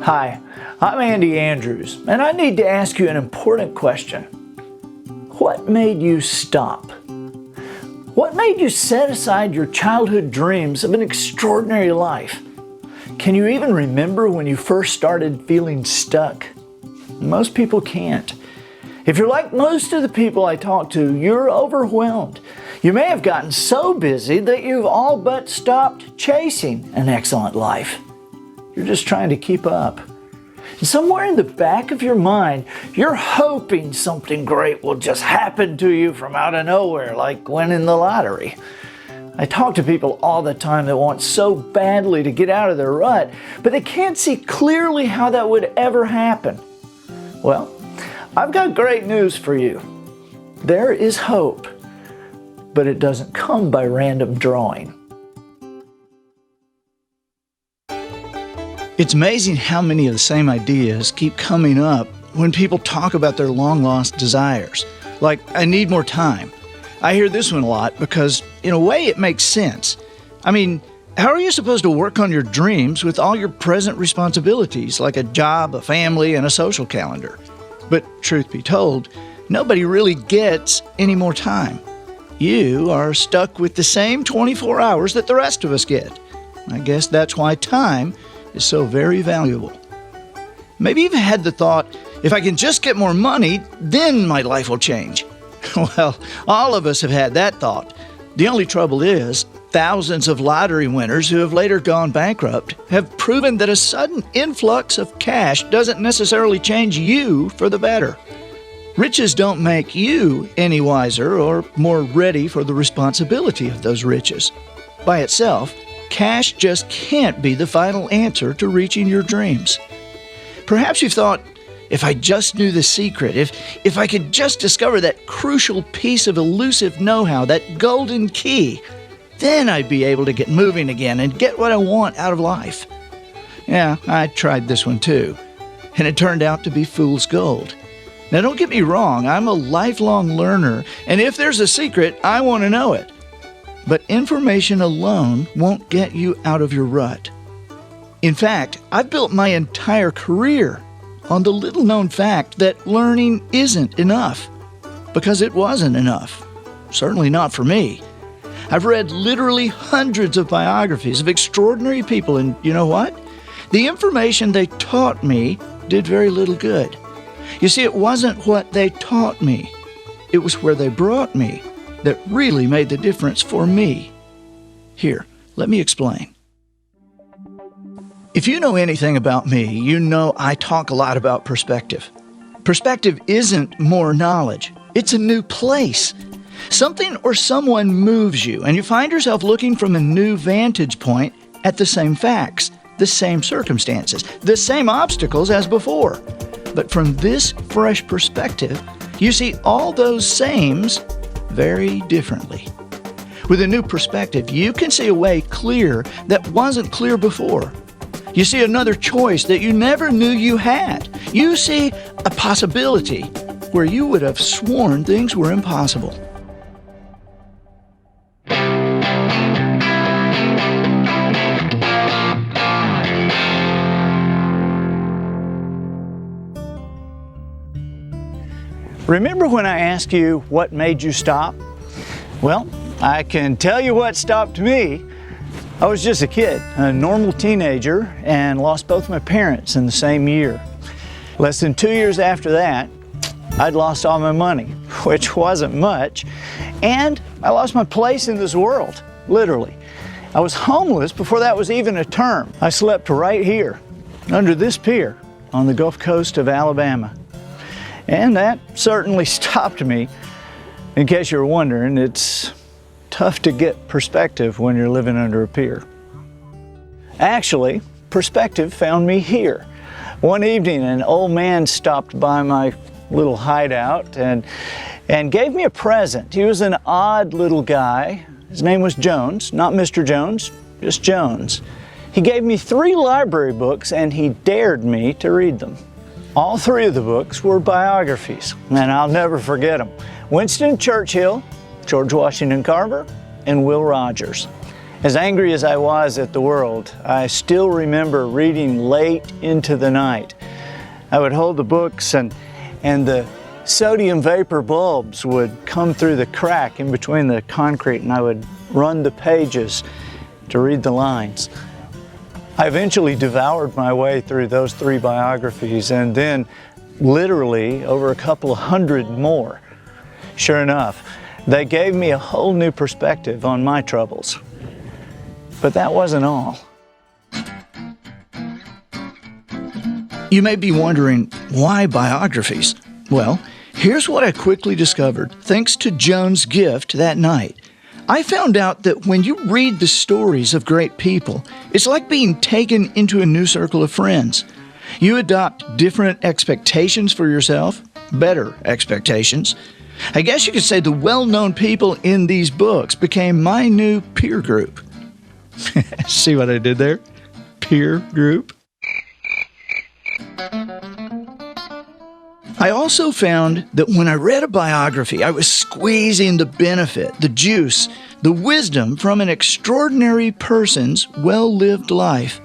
Hi, I'm Andy Andrews, and I need to ask you an important question. What made you stop? What made you set aside your childhood dreams of an extraordinary life? Can you even remember when you first started feeling stuck? Most people can't. If you're like most of the people I talk to, you're overwhelmed. You may have gotten so busy that you've all but stopped chasing an excellent life. You're just trying to keep up. And somewhere in the back of your mind, you're hoping something great will just happen to you from out of nowhere, like winning the lottery. I talk to people all the time that want so badly to get out of their rut, but they can't see clearly how that would ever happen. Well, I've got great news for you. There is hope, but it doesn't come by random drawing. It's amazing how many of the same ideas keep coming up when people talk about their long-lost desires. Like, I need more time. I hear this one a lot because, in a way, it makes sense. I mean, how are you supposed to work on your dreams with all your present responsibilities, like a job, a family, and a social calendar? But truth be told, nobody really gets any more time. You are stuck with the same 24 hours that the rest of us get. I guess that's why time is so very valuable. Maybe you've had the thought, if I can just get more money, then my life will change. Well, all of us have had that thought. The only trouble is, thousands of lottery winners who have later gone bankrupt have proven that a sudden influx of cash doesn't necessarily change you for the better. Riches don't make you any wiser or more ready for the responsibility of those riches. By itself, cash just can't be the final answer to reaching your dreams. Perhaps you've thought, if I just knew the secret, if I could just discover that crucial piece of elusive know-how, that golden key, then I'd be able to get moving again and get what I want out of life. Yeah, I tried this one too, and it turned out to be fool's gold. Now don't get me wrong, I'm a lifelong learner, and if there's a secret, I want to know it. But information alone won't get you out of your rut. In fact, I've built my entire career on the little-known fact that learning isn't enough. Because it wasn't enough. Certainly not for me. I've read literally hundreds of biographies of extraordinary people, and you know what? The information they taught me did very little good. You see, it wasn't what they taught me. It was where they brought me that really made the difference for me. Here, let me explain. If you know anything about me, you know I talk a lot about perspective. Perspective isn't more knowledge. It's a new place. Something or someone moves you, and you find yourself looking from a new vantage point at the same facts, the same circumstances, the same obstacles as before. But from this fresh perspective, you see all those sames very differently. With a new perspective, you can see a way clear that wasn't clear before. You see another choice that you never knew you had. You see a possibility where you would have sworn things were impossible. Remember when I asked you what made you stop? Well, I can tell you what stopped me. I was just a kid, a normal teenager, and lost both my parents in the same year. Less than 2 years after that, I'd lost all my money, which wasn't much, and I lost my place in this world, literally. I was homeless before that was even a term. I slept right here, under this pier, on the Gulf Coast of Alabama. And that certainly stopped me. In case you're wondering, it's tough to get perspective when you're living under a pier. Actually, perspective found me here. One evening, an old man stopped by my little hideout and gave me a present. He was an odd little guy. His name was Jones, not Mr. Jones, just Jones. He gave me 3 library books and he dared me to read them. All 3 of the books were biographies, and I'll never forget them. Winston Churchill, George Washington Carver, and Will Rogers. As angry as I was at the world, I still remember reading late into the night. I would hold the books and the sodium vapor bulbs would come through the crack in between the concrete, and I would run the pages to read the lines. I eventually devoured my way through those 3 biographies, and then literally over a couple of hundred more. Sure enough, they gave me a whole new perspective on my troubles. But that wasn't all. You may be wondering, why biographies? Well, here's what I quickly discovered thanks to Joan's gift that night. I found out that when you read the stories of great people, it's like being taken into a new circle of friends. You adopt different expectations for yourself, better expectations. I guess you could say the well-known people in these books became my new peer group. See what I did there? Peer group. I also found that when I read a biography, I was squeezing the benefit, the juice, the wisdom from an extraordinary person's well-lived life.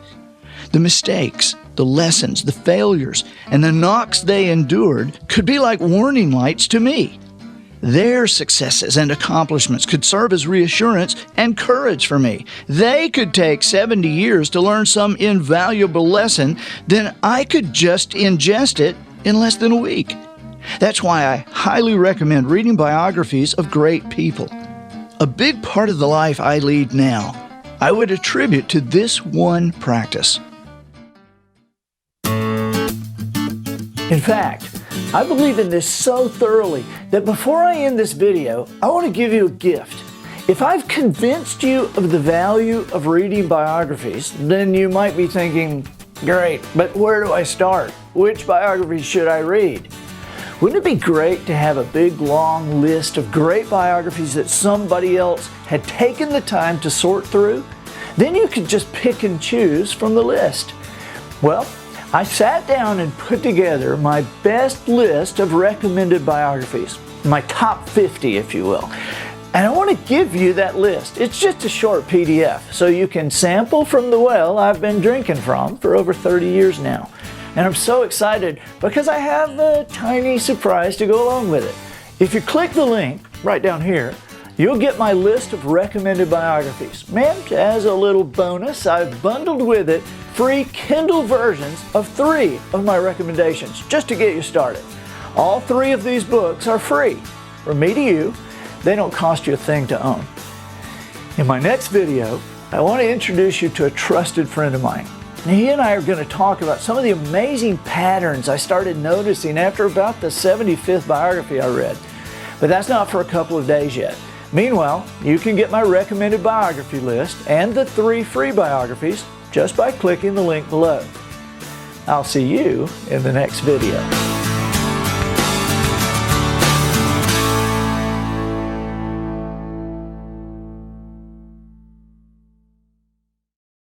The mistakes, the lessons, the failures, and the knocks they endured could be like warning lights to me. Their successes and accomplishments could serve as reassurance and courage for me. They could take 70 years to learn some invaluable lesson, then I could just ingest it in less than a week. That's why I highly recommend reading biographies of great people. A big part of the life I lead now, I would attribute to this one practice. In fact, I believe in this so thoroughly that before I end this video, I want to give you a gift. If I've convinced you of the value of reading biographies, then you might be thinking, great, but where do I start? Which biographies should I read? Wouldn't it be great to have a big long list of great biographies that somebody else had taken the time to sort through? Then you could just pick and choose from the list. Well, I sat down and put together my best list of recommended biographies, my top 50 if you will. And I want to give you that list. It's just a short PDF, so you can sample from the well I've been drinking from for over 30 years now. And I'm so excited because I have a tiny surprise to go along with it. If you click the link right down here, you'll get my list of recommended biographies. And as a little bonus, I've bundled with it free Kindle versions of 3 of my recommendations, just to get you started. All 3 of these books are free, from me to you. They don't cost you a thing to own. In my next video, I want to introduce you to a trusted friend of mine. He and I are going to talk about some of the amazing patterns I started noticing after about the 75th biography I read. But that's not for a couple of days yet. Meanwhile, you can get my recommended biography list and the 3 free biographies just by clicking the link below. I'll see you in the next video.